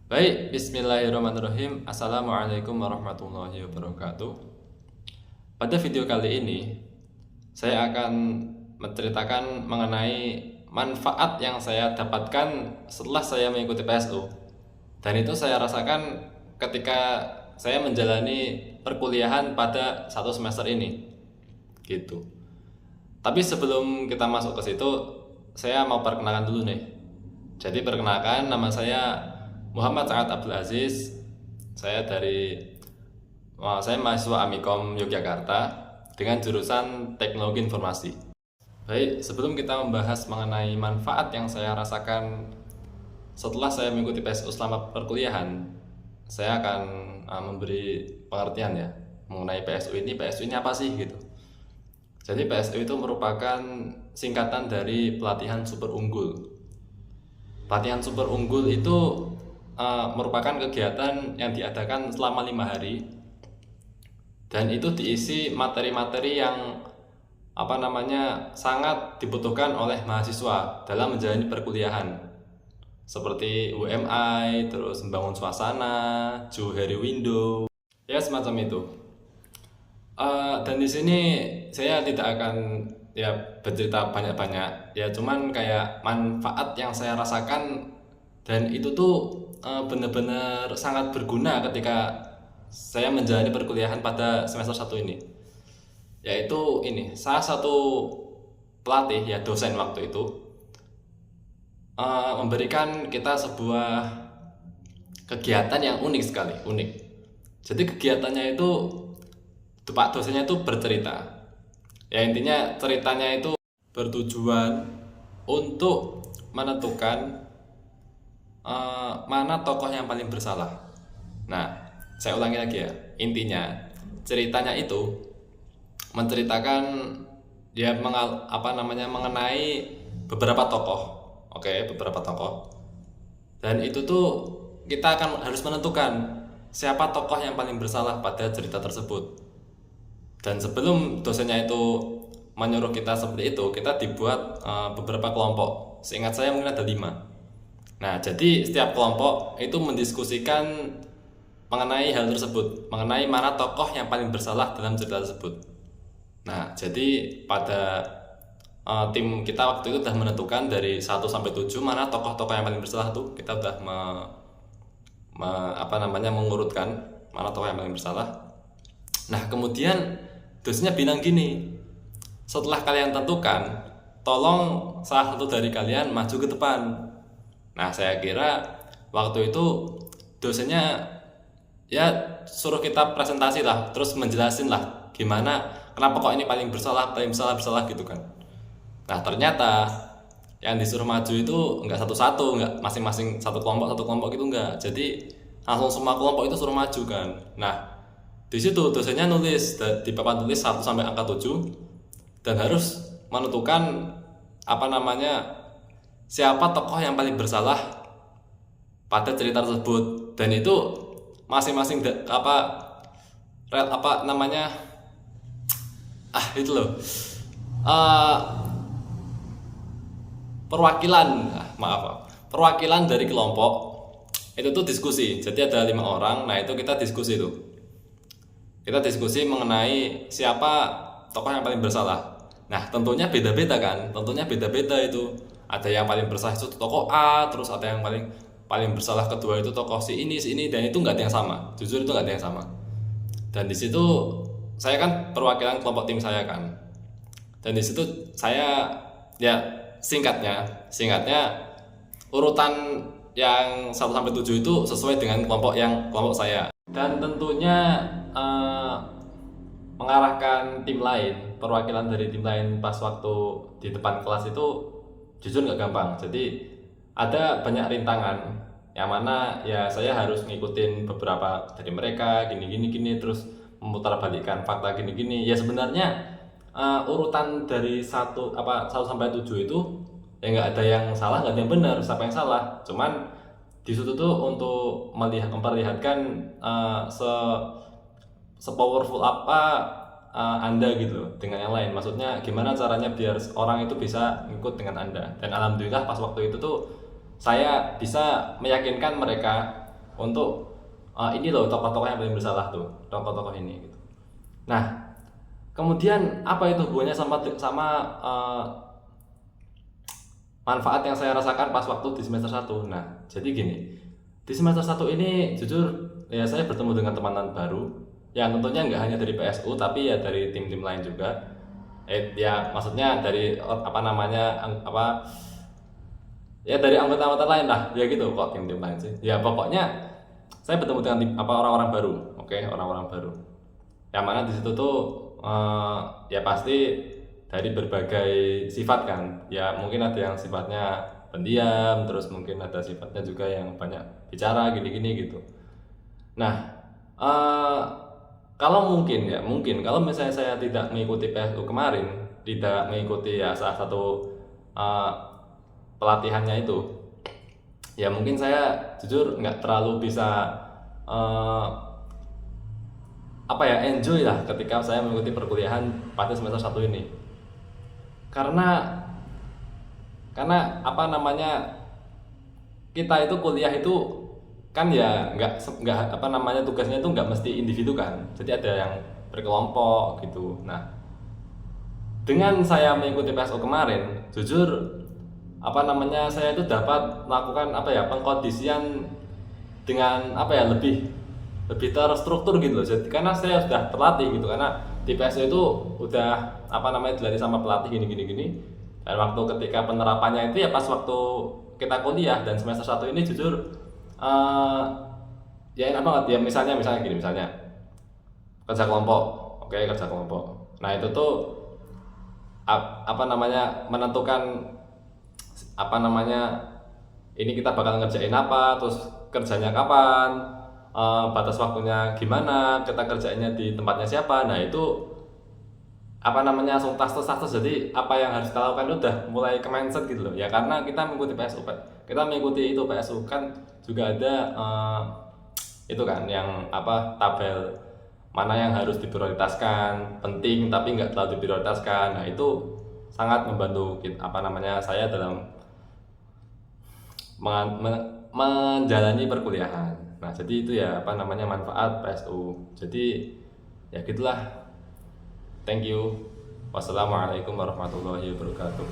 Baik, bismillahirrahmanirrahim. Assalamualaikum warahmatullahi wabarakatuh. Pada video kali ini, saya akan menceritakan mengenai manfaat yang saya dapatkan setelah saya mengikuti PSU. Dan itu saya rasakan ketika saya menjalani perkuliahan pada satu semester ini. Gitu. Tapi sebelum kita masuk ke situ, saya mau perkenalkan dulu nih. Jadi perkenalkan, nama saya Muhammad Saad Abdul Aziz. Saya mahasiswa Amikom Yogyakarta dengan jurusan Teknologi Informasi. Baik, sebelum kita membahas mengenai manfaat yang saya rasakan setelah saya mengikuti PSU selama perkuliahan, saya akan memberi pengertian ya mengenai PSU ini. PSU ini apa sih gitu? Jadi PSU itu merupakan singkatan dari pelatihan super unggul. Pelatihan super unggul itu merupakan kegiatan yang diadakan selama 5 hari, dan itu diisi materi-materi yang sangat dibutuhkan oleh mahasiswa dalam menjalani perkuliahan, seperti UMI, terus membangun suasana, Johari window, ya semacam itu. Dan di sini saya tidak akan ya bercerita banyak-banyak, ya cuman kayak manfaat yang saya rasakan, dan itu tuh benar-benar sangat berguna ketika saya menjalani perkuliahan pada semester 1 ini. Yaitu ini, salah satu pelatih ya dosen waktu itu memberikan kita sebuah kegiatan yang unik sekali, unik. Jadi kegiatannya itu Pak dosennya itu bercerita. Ya intinya ceritanya itu bertujuan untuk menentukan mana tokoh yang paling bersalah. Nah, saya ulangi lagi ya. Intinya ceritanya itu menceritakan dia mengenai beberapa tokoh. Oke, beberapa tokoh. Dan itu tuh kita akan harus menentukan siapa tokoh yang paling bersalah pada cerita tersebut. Dan sebelum dosennya itu menyuruh kita seperti itu, kita dibuat beberapa kelompok. Seingat saya mungkin ada 5. Nah, jadi setiap kelompok itu mendiskusikan mengenai hal tersebut, mengenai mana tokoh yang paling bersalah dalam cerita tersebut. Nah, jadi pada tim kita waktu itu sudah menentukan dari 1 sampai 7 mana tokoh-tokoh yang paling bersalah tuh. Kita sudah mengurutkan mana tokoh yang paling bersalah. Nah, kemudian dosennya bilang gini, setelah kalian tentukan, tolong salah satu dari kalian maju ke depan. Nah, saya kira waktu itu dosennya ya suruh kita presentasi lah, terus menjelasin lah gimana, kenapa kok ini paling bersalah gitu kan. Nah, ternyata yang disuruh maju itu enggak satu-satu, enggak masing-masing satu kelompok gitu, enggak. Jadi langsung semua kelompok itu suruh maju kan. Nah, di situ dosennya nulis di papan tulis 1 sampai angka 7, dan harus menentukan siapa tokoh yang paling bersalah pada cerita tersebut. Dan itu masing-masing itu loh, perwakilan dari kelompok itu tuh diskusi. Jadi ada 5 orang. Nah, itu kita diskusi mengenai siapa tokoh yang paling bersalah. Nah, tentunya beda-beda kan, itu ada yang paling bersalah itu tokoh A, terus ada yang paling bersalah kedua itu tokoh si ini, dan itu nggak ada yang sama. Jujur itu nggak ada yang sama. Dan di situ saya kan perwakilan kelompok tim saya kan, dan di situ saya ya singkatnya urutan yang 1 sampai 7 itu sesuai dengan kelompok saya. Dan tentunya mengarahkan tim lain, perwakilan dari tim lain pas waktu di depan kelas itu jujur nggak gampang. Jadi ada banyak rintangan, yang mana ya saya harus ngikutin beberapa dari mereka gini, terus memutarbalikkan fakta gini. Ya sebenarnya urutan dari 1 sampai 7 itu ya nggak ada yang salah, nggak ada yang benar, siapa yang salah. Cuman di situ tuh untuk memperlihatkan sepowerful apa Anda gitu dengan yang lain. Maksudnya gimana caranya biar orang itu bisa ngikut dengan Anda. Dan alhamdulillah pas waktu itu tuh saya bisa meyakinkan mereka untuk ini loh tokoh-tokoh yang paling bersalah tuh, tokoh-tokoh ini gitu. Nah, kemudian apa itu hubungannya sama manfaat yang saya rasakan pas waktu di semester 1? Nah, jadi gini, di semester 1 ini jujur ya saya bertemu dengan teman-teman baru yang tentunya nggak hanya dari PSU tapi ya dari tim-tim lain juga. Ya maksudnya dari apa namanya ya dari anggota-anggota lain lah, ya gitu kok tim-tim lain sih. Ya pokoknya saya bertemu dengan orang-orang baru, oke, orang-orang baru. Yang mana di situ tuh ya pasti dari berbagai sifat kan, ya mungkin ada yang sifatnya pendiam, terus mungkin ada sifatnya juga yang banyak bicara gini-gini gitu. Nah, kalau mungkin kalau misalnya saya tidak mengikuti PSU kemarin, tidak mengikuti ya salah satu pelatihannya itu, ya mungkin saya jujur nggak terlalu bisa enjoy lah ketika saya mengikuti perkuliahan pada semester 1 ini. Karena kita itu kuliah itu kan ya nggak tugasnya itu nggak mesti individu kan, jadi ada yang berkelompok gitu. Nah, dengan saya mengikuti PSO kemarin, jujur saya itu dapat melakukan pengkondisian dengan lebih terstruktur gitu loh. Jadi karena saya sudah terlatih gitu, karena di PSO itu udah dilatih sama pelatih gini. Dan waktu ketika penerapannya itu ya pas waktu kita kuliah dan semester 1 ini jujur ya enak banget ya. Misalnya kerja kelompok. Oke, kerja kelompok. Nah, itu tuh menentukan ini kita bakal ngerjain apa, terus kerjanya kapan, batas waktunya gimana, kita kerjainnya di tempatnya siapa. Nah, itu langsung tas. Jadi apa yang harus kita lakukan itu udah mulai ke mindset gitu loh ya, karena kita mengikuti PSU, PSU kan juga ada itu kan yang tabel mana yang harus diprioritaskan, penting tapi nggak terlalu diprioritaskan. Nah, itu sangat membantu saya dalam menjalani perkuliahan. Nah, jadi itu ya manfaat PSU. Jadi ya gitulah. Thank you. Wassalamualaikum warahmatullahi wabarakatuh.